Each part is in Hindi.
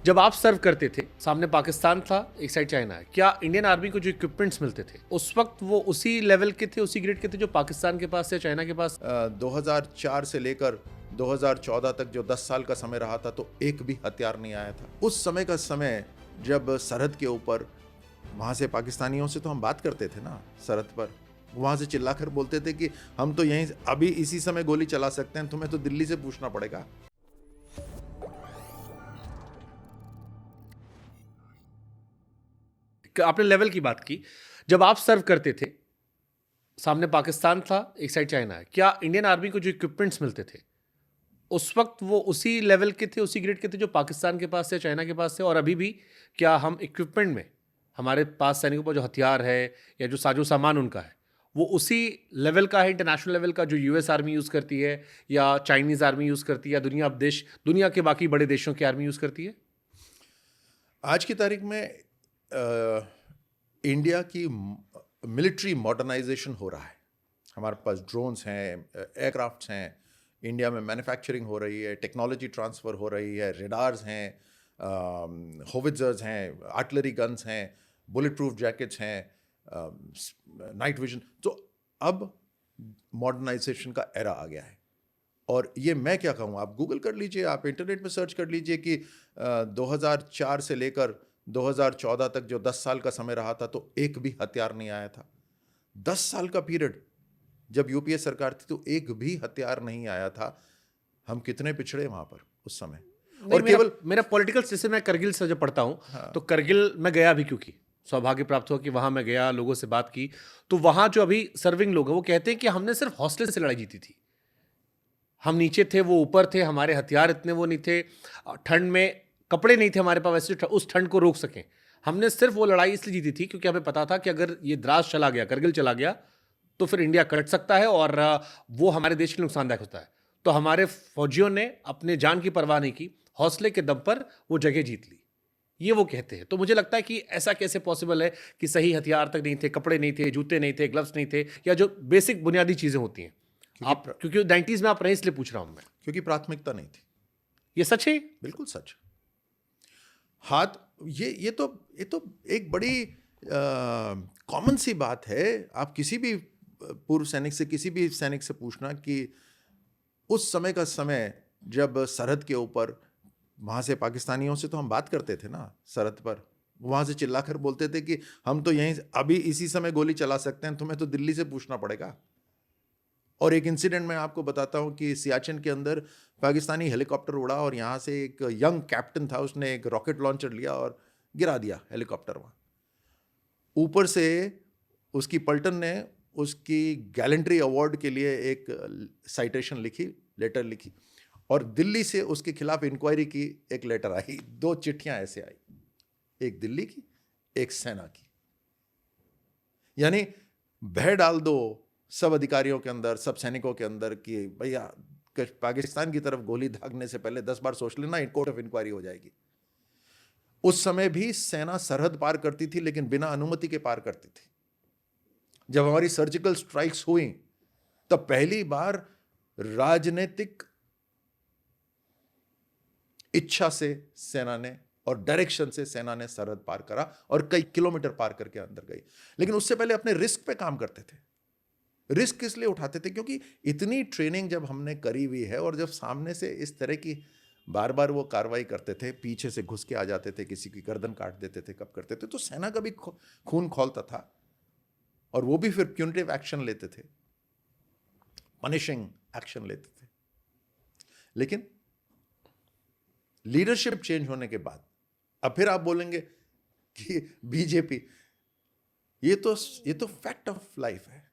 जब आप सर्व करते थे, सामने पाकिस्तान था, एक साइड चाइना है, क्या इंडियन आर्मी को जो इक्विपमेंट्स मिलते थे उस वक्त वो उसी लेवल के थे, उसी ग्रेड के थे जो पाकिस्तान के पास या चाइना के पास? 2004 से लेकर 2014 तक जो 10 साल का समय रहा था, तो एक भी हथियार नहीं आया था। उस समय का समय जब सरहद के ऊपर, वहाँ से पाकिस्तानियों से तो हम बात करते थे ना सरहद पर, वहाँ से चिल्लाकर बोलते थे कि हम तो यहीं अभी इसी समय गोली चला सकते हैं, तुम्हें तो दिल्ली से पूछना पड़ेगा। आपने लेवल की बात की। जब आप सर्व करते थे, सामने पाकिस्तान था, एक साइड चाइना है, क्या इंडियन आर्मी को जो इक्विपमेंट्स मिलते थे उस वक्त वो उसी लेवल के थे, उसी ग्रेड के थे जो पाकिस्तान के पास या चाइना के पास थे? और अभी भी क्या हम इक्विपमेंट में, हमारे पास सैनिकों पर जो हथियार है या जो साजो सामान उनका है, वो उसी लेवल का है, इंटरनेशनल लेवल का, जो यूएस आर्मी यूज़ करती है या चाइनीज़ आर्मी यूज़ करती है या दुनिया के बाकी बड़े देशों की आर्मी यूज़ करती है? आज की तारीख में इंडिया की मिलिट्री मॉडर्नाइजेशन हो रहा है। हमारे पास ड्रोन्स हैं, एयरक्राफ्ट्स हैं, इंडिया में मैन्युफैक्चरिंग हो रही है, टेक्नोलॉजी ट्रांसफ़र हो रही है, रेडार्स हैं, होविट्जर्स हैं, आर्टिलरी गन्स हैं, बुलेट प्रूफ जैकेट्स हैं, नाइट विजन। तो अब मॉडर्नाइजेशन का एरा आ गया है। और ये मैं क्या कहूँ, आप गूगल कर लीजिए, आप इंटरनेट में सर्च कर लीजिए कि 2004 से लेकर 2014 तक जो 10 साल का समय रहा था, तो एक भी हथियार नहीं आया था। 10 साल का पीरियड जब यूपीए सरकार थी, तो एक भी हथियार नहीं आया था। हम कितने पिछड़े वहां पर उस समय। और मेरा पॉलिटिकल सिस्टम, मैं करगिल से जब पढ़ता हूँ, हाँ। तो करगिल में गया भी, क्योंकि सौभाग्य प्राप्त हुआ कि वहां मैं गया, लोगों से बात की, तो वहां जो अभी सर्विंग लोग हैं वो कहते हैं कि हमने सिर्फ हौसले से लड़ाई जीती थी। हम नीचे थे, वो ऊपर थे, हमारे हथियार इतने वो नहीं थे, ठंड में कपड़े नहीं थे हमारे पास वैसे उस ठंड को रोक सकें। हमने सिर्फ वो लड़ाई इसलिए जीती थी क्योंकि हमें पता था कि अगर ये द्रास चला गया, करगिल चला गया, तो फिर इंडिया कट सकता है और वो हमारे देश के लिए नुकसानदायक होता है। तो हमारे फौजियों ने अपने जान की परवाह नहीं की, हौसले के दम पर वो जगह जीत ली, ये वो कहते हैं। तो मुझे लगता है कि ऐसा कैसे पॉसिबल है कि सही हथियार तक नहीं थे, कपड़े नहीं थे, जूते नहीं थे, ग्लव्स नहीं थे, या जो बेसिक बुनियादी चीजें होती हैं। क्योंकि 90s में आप रहे, इसलिए पूछ रहा हूं मैं। क्योंकि प्राथमिकता नहीं थी। ये सच है? बिल्कुल सच। हाथ, ये तो एक बड़ी कॉमन सी बात है। आप किसी भी पूर्व सैनिक से, किसी भी सैनिक से पूछना कि उस समय का समय जब सरहद के ऊपर, वहाँ से पाकिस्तानियों से तो हम बात करते थे ना सरहद पर, वहाँ से चिल्लाकर बोलते थे कि हम तो यहीं अभी इसी समय गोली चला सकते हैं, तुम्हें तो दिल्ली से पूछना पड़ेगा। और एक इंसिडेंट मैं आपको बताता हूँ कि सियाचिन के अंदर पाकिस्तानी हेलीकॉप्टर उड़ा और यहाँ से एक यंग कैप्टन था, उसने एक रॉकेट लॉन्चर लिया और गिरा दिया हेलीकॉप्टर वहाँ। ऊपर से उसकी पलटन ने उसकी गैलेंट्री अवार्ड के लिए एक साइटेशन लिखी, लेटर लिखी, और दिल्ली से उसके खिलाफ इंक्वायरी की एक लेटर आई। 2 चिट्ठियां ऐसे आई, एक दिल्ली की, एक सेना की। यानी भय डाल दो सब अधिकारियों के अंदर, सब सैनिकों के अंदर कि भैया पाकिस्तान की तरफ गोली दागने से पहले 10 बार सोच लेना, कोर्ट ऑफ इंक्वायरी हो जाएगी। उस समय भी सेना सरहद पार करती थी, लेकिन बिना अनुमति के पार करती थी। जब हमारी सर्जिकल स्ट्राइक्स हुई, तब पहली बार राजनीतिक इच्छा से सेना ने और डायरेक्शन से सेना ने सरहद पार करा और कई किलोमीटर पार करके अंदर गई। लेकिन उससे पहले अपने रिस्क पे काम करते थे। रिस्क किस लिए उठाते थे? क्योंकि इतनी ट्रेनिंग जब हमने करी हुई है, और जब सामने से इस तरह की बार बार वो कार्रवाई करते थे, पीछे से घुस के आ जाते थे, किसी की गर्दन काट देते थे, कब करते थे, तो सेना का भी खून खौलता था। और वो भी फिर प्यूनिटिव एक्शन लेते थे, पनिशिंग एक्शन लेते थे। लेकिन लीडरशिप चेंज होने के बाद अब फिर आप बोलेंगे कि बीजेपी, ये तो फैक्ट ऑफ लाइफ है।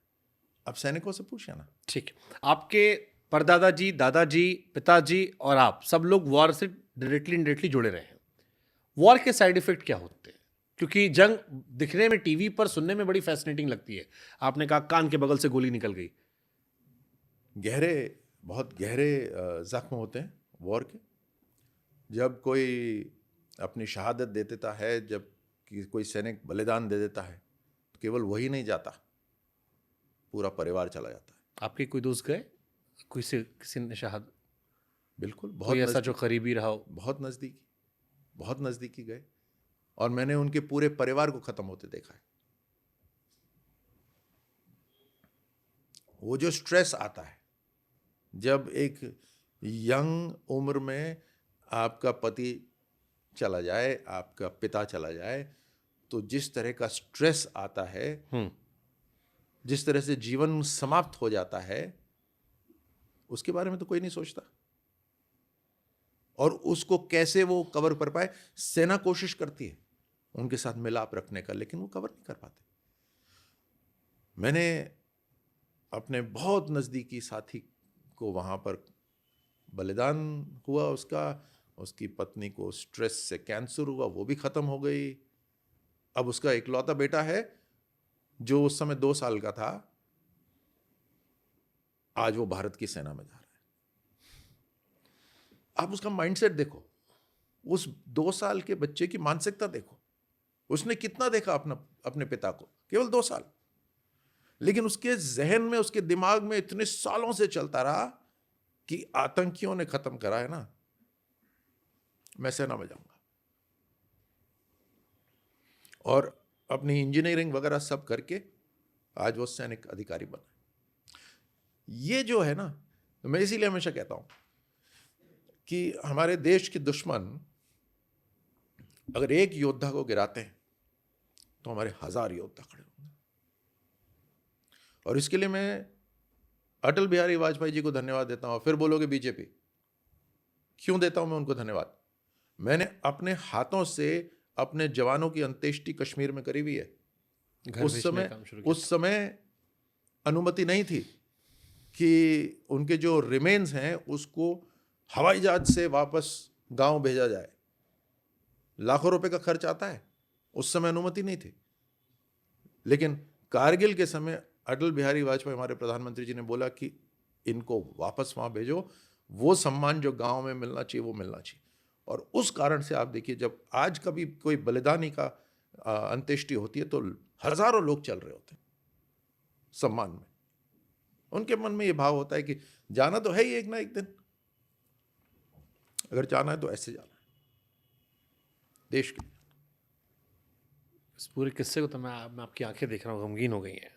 अब सैनिकों से पूछिए ना। ठीक है, आपके परदादाजी, दादाजी, पिताजी और आप सब लोग वॉर से डायरेक्टली इनडायरेक्टली जुड़े रहे हैं। वॉर के साइड इफेक्ट क्या होते हैं? क्योंकि जंग दिखने में, टीवी पर सुनने में बड़ी फैसिनेटिंग लगती है। आपने कहा कान के बगल से गोली निकल गई। गहरे, बहुत गहरे जख्म होते हैं वॉर के। जब कोई अपनी शहादत दे देता है, जब कोई सैनिक बलिदान दे देता है, तो केवल वही नहीं जाता, पूरा परिवार चला जाता है। आपके कोई दोस्त गए, किसी ने शहादत? बिल्कुल, बहुत कोई ऐसा जो करीबी रहा हो? बहुत नज़दीकी। बहुत नज़दीकी गए और मैंने उनके पूरे परिवार को ख़त्म होते देखा है। वो जो स्ट्रेस आता है जब एक यंग उम्र में आपका पति चला जाए, आपका पिता चला जाए, तो जिस तरह का स्ट्रेस आता है, जिस तरह से जीवन समाप्त हो जाता है, उसके बारे में तो कोई नहीं सोचता। और उसको कैसे वो कवर कर पाए, सेना कोशिश करती है उनके साथ मिलाप रखने का, लेकिन वो कवर नहीं कर पाते। मैंने अपने बहुत नज़दीकी साथी को वहाँ पर बलिदान हुआ उसकी पत्नी को स्ट्रेस से कैंसर हुआ, वो भी ख़त्म हो गई। अब उसका इकलौता बेटा है जो उस समय 2 साल का था, आज वो भारत की सेना में जा रहा है। आप उसका माइंडसेट देखो, उस 2 साल के बच्चे की मानसिकता देखो। उसने कितना देखा अपने पिता को, केवल 2 साल, लेकिन उसके जहन में, उसके दिमाग में इतने सालों से चलता रहा कि आतंकियों ने खत्म करा है ना, मैं सेना में जाऊंगा। और अपनी इंजीनियरिंग वगैरह सब करके आज वो सैनिक अधिकारी बना। ये जो है ना, तो मैं इसीलिए हमेशा कहता हूं कि हमारे देश के दुश्मन अगर एक योद्धा को गिराते हैं तो हमारे 1000 योद्धा खड़े होंगे। और इसके लिए मैं अटल बिहारी वाजपेयी जी को धन्यवाद देता हूं। फिर बोलोगे बीजेपी, क्यों देता हूं मैं उनको धन्यवाद? मैंने अपने हाथों से अपने जवानों की अंत्येष्टि कश्मीर में करी हुई है। उस समय अनुमति नहीं थी कि उनके जो रिमेन्स हैं उसको हवाई जहाज से वापस गांव भेजा जाए। लाखों रुपए का खर्च आता है, उस समय अनुमति नहीं थी। लेकिन कारगिल के समय अटल बिहारी वाजपेयी हमारे प्रधानमंत्री जी ने बोला कि इनको वापस वहाँ भेजो, वो सम्मान जो गांव में मिलना चाहिए वो मिलना चाहिए। और उस कारण से आप देखिए, जब आज कभी कोई बलिदानी का अंत्येष्टि होती है तो हजारों लोग चल रहे होते हैं सम्मान में। उनके मन में ये भाव होता है कि जाना तो है ही एक ना एक दिन, अगर जाना है तो ऐसे जाना है देश के लिए। इस पूरे किस्से को तो मैं आपकी आंखें देख रहा हूँ, गमगीन हो गई हैं।